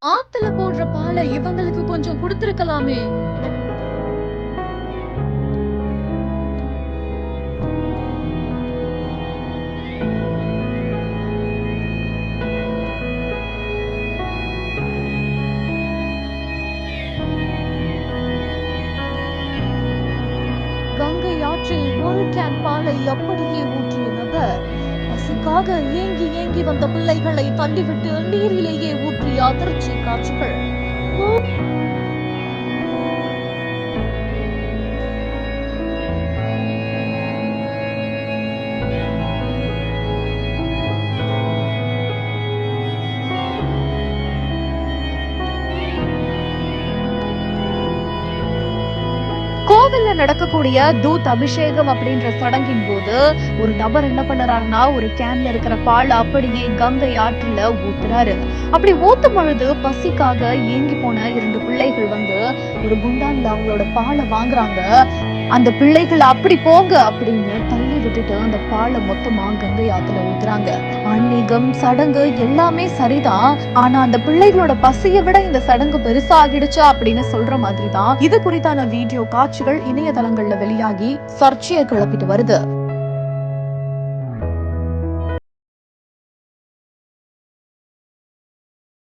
ஆத்துல போடுற பாலை இவங்களுக்கு கொஞ்சம் குடுத்திருக்கலாமே. கங்கை ஆற்றில் ஒரு கேன் பாலை அப்படியே ஊற்றிய நபர் பசிக்காக ஏங்கி ஏங்கி வந்த பிள்ளைகளை தள்ளிவிட்டு நீரிலேயே ஊற்றிய அதிர்ச்சி காட்சிகள். கோவில்ல நடக்கக்கூடிய தூத் அபிஷேகம் அப்படின்ற சடங்கின் போது ஒரு நபர் என்ன பண்ணறாருன்னா, ஒரு கேன்ல இருக்கிற பால் அப்படியே கங்கை ஆற்றுல ஊத்துறாரு. அப்படி ஊத்தும் பொழுது பசிக்காக ஏங்கி போன 2 பிள்ளைகள் வந்து ஒரு குண்டான்ல அவங்களோட பாலை வாங்குறாங்க. அந்த பிள்ளைகள் அப்படி போங்க அப்படின்னு தள்ளி விட்டுட்டு அந்த பாலை மொத்தமா கங்கை ஆத்துல ஊத்துறாங்க. ஆன்மீகம், சடங்கு எல்லாமே சரிதான். ஆனா அந்த பிள்ளைகளோட பசியை விட இந்த சடங்கு பெருசா ஆகிடுச்சா அப்படின்னு சொல்ற மாதிரி தான் இது குறித்தான வீடியோ காட்சிகள் இணையதளங்கள்ல வெளியாகி சர்ச்சையை கிளப்பிட்டு வருது.